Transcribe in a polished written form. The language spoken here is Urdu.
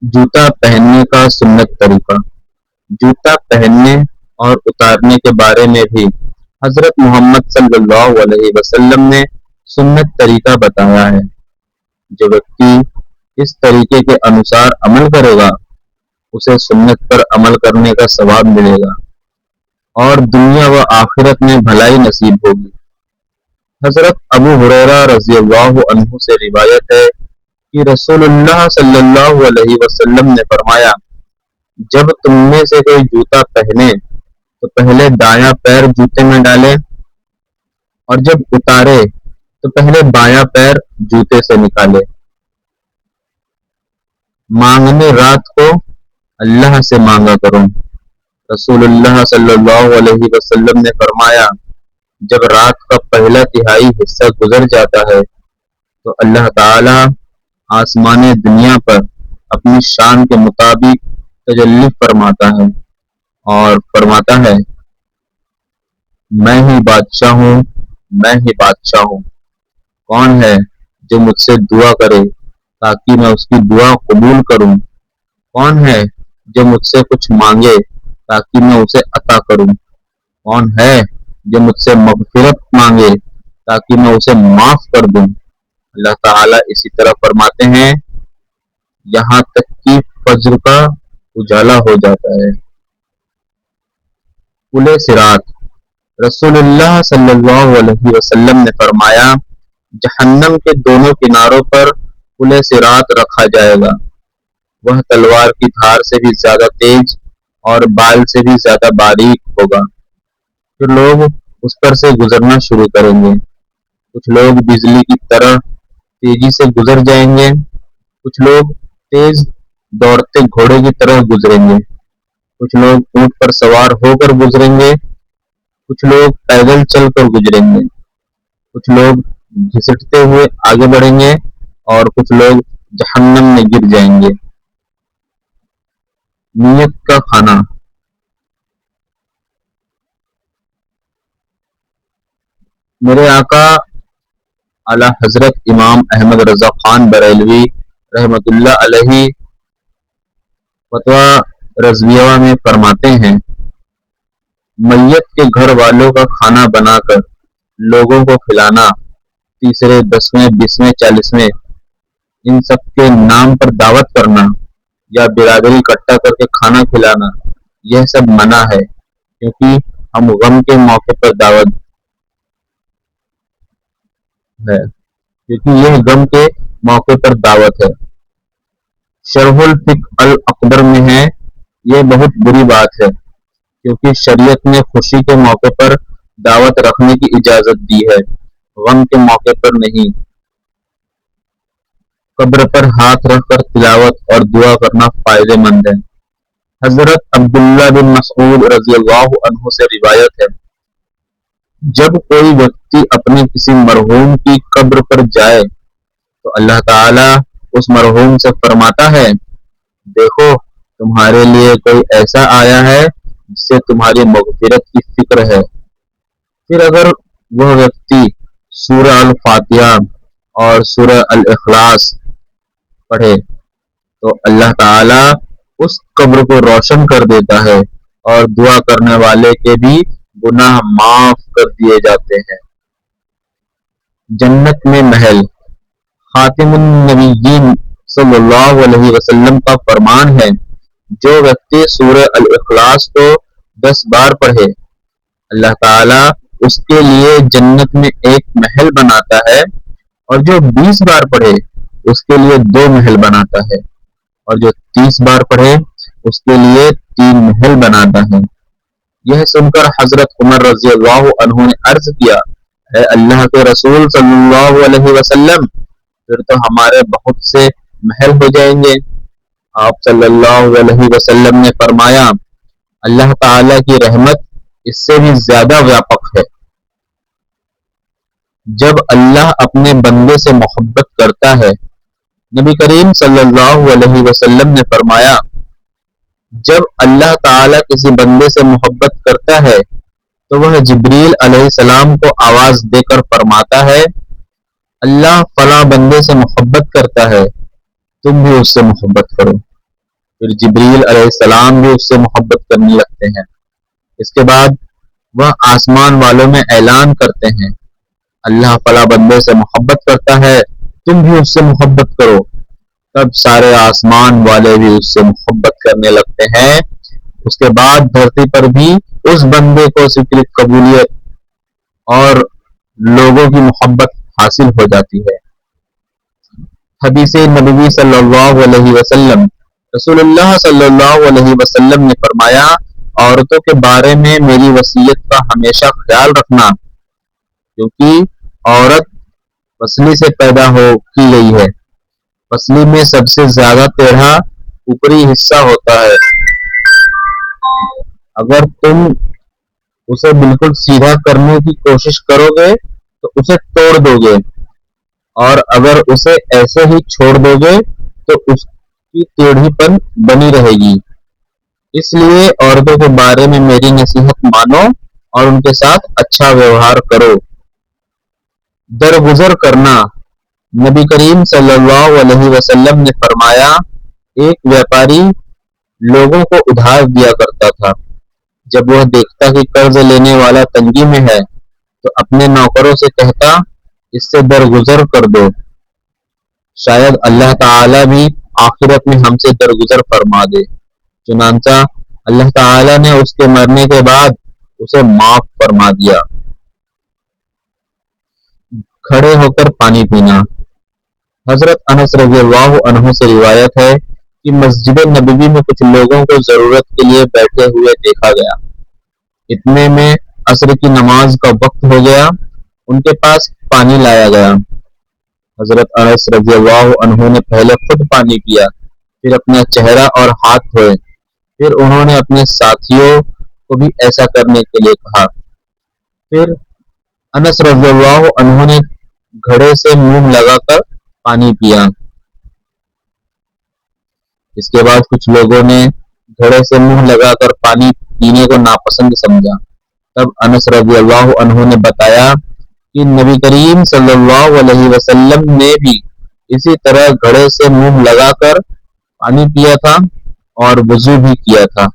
جوتا پہننے کا سنت طریقہ۔ جوتا پہننے اور اتارنے کے بارے میں بھی حضرت محمد صلی اللہ علیہ وسلم نے سنت طریقہ بتایا ہے۔ جو ویکتی اس طریقے کے انوسار عمل کرے گا اسے سنت پر عمل کرنے کا ثواب ملے گا اور دنیا و آخرت میں بھلائی نصیب ہوگی۔ حضرت ابو ہریرہ رضی اللہ عنہ سے روایت ہے کہ رسول اللہ صلی اللہ علیہ وسلم نے فرمایا، جب تم میں سے کوئی جوتا پہنے تو پہلے دایاں پیر جوتے میں ڈالے اور جب اتارے تو پہلے بایاں پیر جوتے سے نکالے۔ مانگنے رات کو اللہ سے مانگا کرو۔ رسول اللہ صلی اللہ علیہ وسلم نے فرمایا، جب رات کا پہلا تہائی حصہ گزر جاتا ہے تو اللہ تعالی آسمان دنیا پر اپنی شان کے مطابق تجلی فرماتا ہے اور فرماتا ہے، میں ہی بادشاہ ہوں، میں ہی بادشاہ ہوں۔ کون ہے جو مجھ سے دعا کرے تاکہ میں اس کی دعا قبول کروں؟ کون ہے جو مجھ سے کچھ مانگے تاکہ میں اسے عطا کروں؟ کون ہے جو مجھ سے مغفرت مانگے تاکہ میں اسے معاف کر دوں؟ اللہ تعالیٰ اسی طرح فرماتے ہیں یہاں تک کہ فجر کا اجالا ہو جاتا ہے۔ پل صراط۔ رسول اللہ صلی اللہ علیہ وسلم نے فرمایا، جہنم کے دونوں کناروں پر پل صراط رکھا جائے گا، وہ تلوار کی دھار سے بھی زیادہ تیز اور بال سے بھی زیادہ باریک ہوگا۔ پھر لوگ اس پر سے گزرنا شروع کریں گے۔ کچھ لوگ بجلی کی طرح تیزی سے گزر جائیں گے، کچھ لوگ تیز دوڑتے گھوڑے کی طرح گزریں گے، کچھ لوگ اونٹ پر سوار ہو کر گزریں گے، کچھ لوگ پیدل چل کر گزریں گے، کچھ لوگ گھسٹتے ہوئے آگے بڑھیں گے اور کچھ لوگ جہنم میں گر جائیں گے۔ نیت کا کھانا۔ میرے آقا اعلیٰ حضرت امام احمد رضا خان بریلوی رحمۃ اللہ علیہ فتویٰ رضویہ میں فرماتے ہیں، میت کے گھر والوں کا کھانا بنا کر لوگوں کو کھلانا، تیسرے، 10ویں، 20ویں، 40ویں ان سب کے نام پر دعوت کرنا یا برادری اکٹھا کر کے کھانا کھلانا، یہ سب منع ہے، کیونکہ ہم غم کے موقع پر دعوت ہے، کیونکہ یہ غم کے موقع پر دعوت ہے۔ شرح الفقہ الاکبر میں ہے، یہ بہت بری بات ہے، کیونکہ شریعت نے خوشی کے موقع پر دعوت رکھنے کی اجازت دی ہے، غم کے موقع پر نہیں۔ قبر پر ہاتھ رکھ کر تلاوت اور دعا کرنا فائدہ مند ہے۔ حضرت عبداللہ بن مسعود رضی اللہ عنہ سے روایت ہے، جب کوئی ویکتی اپنے کسی مرحوم کی قبر پر جائے تو اللہ تعالی اس مرحوم سے فرماتا ہے، دیکھو تمہارے لیے کوئی ایسا آیا ہے جسے تمہاری مغفرت کی فکر ہے۔ پھر اگر وہ ویکتی سورہ الفاتحہ اور سورہ الاخلاص پڑھے تو اللہ تعالی اس قبر کو روشن کر دیتا ہے اور دعا کرنے والے کے بھی گناہ معاف کر دیے جاتے ہیں۔ جنت میں محل۔ خاتم النبیین صلی اللہ علیہ وسلم کا فرمان ہے، جو ویکتی سورہ الاخلاص کو 10 بار پڑھے اللہ تعالی اس کے لیے جنت میں ایک محل بناتا ہے، اور جو 20 بار پڑھے اس کے لیے 2 محل بناتا ہے، اور جو 30 بار پڑھے اس کے لیے 3 محل بناتا ہے۔ یہ سن کر حضرت عمر رضی اللہ عنہ نے عرض کیا، اے اللہ کے رسول صلی اللہ علیہ وسلم، پھر تو ہمارے بہت سے محل ہو جائیں گے۔ آپ صلی اللہ علیہ وسلم نے فرمایا، اللہ تعالی کی رحمت اس سے بھی زیادہ ویاپک ہے۔ جب اللہ اپنے بندے سے محبت کرتا ہے، نبی کریم صلی اللہ علیہ وسلم نے فرمایا، جب اللہ تعالی کسی بندے سے محبت کرتا ہے تو وہ جبریل علیہ السلام کو آواز دے کر فرماتا ہے، اللہ فلاں بندے سے محبت کرتا ہے، تم بھی اس سے محبت کرو۔ پھر جبریل علیہ السلام بھی اس سے محبت کرنے لگتے ہیں۔ اس کے بعد وہ آسمان والوں میں اعلان کرتے ہیں اللہ فلاں بندے سے محبت کرتا ہے، تم بھی اس سے محبت کرو۔ تب سارے آسمان والے بھی اس سے محبت کرنے لگتے ہیں۔ اس کے بعد دھرتی پر بھی اس بندے کو ذکر قبولیت اور لوگوں کی محبت حاصل ہو جاتی ہے۔ حدیث نبوی صلی اللہ علیہ وسلم، رسول اللہ صلی اللہ علیہ وسلم نے فرمایا، عورتوں کے بارے میں میری وصیت کا ہمیشہ خیال رکھنا، کیونکہ عورت پسلی سے پیدا کی گئی ہے۔ پسلی میں سب سے زیادہ ٹیڑھا اوپری حصہ ہوتا ہے۔ اگر تم اسے بالکل سیدھا کرنے کی کوشش کرو گے تو اسے توڑ دو گے، اور اگر اسے ایسے ہی چھوڑ دو گے تو اس کی ٹیڑھی پن بنی رہے گی۔ اس لیے عورتوں کے بارے میں میری نصیحت مانو اور ان کے ساتھ اچھا ویوہار کرو۔ درگزر کرنا، نبی کریم صلی اللہ علیہ وسلم نے فرمایا، ایک ویپاری لوگوں کو ادھار دیا کرتا تھا۔ جب وہ دیکھتا کہ قرض لینے والا تنگی میں ہے تو اپنے نوکروں سے کہتا اس سے درگزر کر دو، شاید اللہ تعالی بھی آخرت میں ہم سے درگزر فرما دے۔ چنانچہ اللہ تعالی نے اس کے مرنے کے بعد اسے معاف فرما دیا۔ کھڑے ہو کر پانی پینا، حضرت انس رضی اللہ عنہ سے روایت ہے کہ مسجد نبوی میں کچھ لوگوں کو ضرورت کے لیے بیٹھے ہوئے دیکھا گیا۔ اتنے میں عصر کی نماز کا وقت ہو گیا، ان کے پاس پانی لایا گیا۔ حضرت انس رضی اللہ عنہ نے پہلے خود پانی پیا، پھر اپنا چہرہ اور ہاتھ دھوئے، پھر انہوں نے اپنے ساتھیوں کو بھی ایسا کرنے کے لیے کہا۔ پھر انس رضی اللہ عنہ نے گھڑے سے منہ لگا کر پانی پیا۔ اس کے بعد کچھ لوگوں نے گھڑے سے منہ لگا کر پانی پینے کو ناپسند سمجھا۔ تب انس رضی اللہ عنہ نے بتایا کہ نبی کریم صلی اللہ علیہ وسلم نے بھی اسی طرح گھڑے سے منہ لگا کر پانی پیا تھا اور وضو بھی کیا تھا۔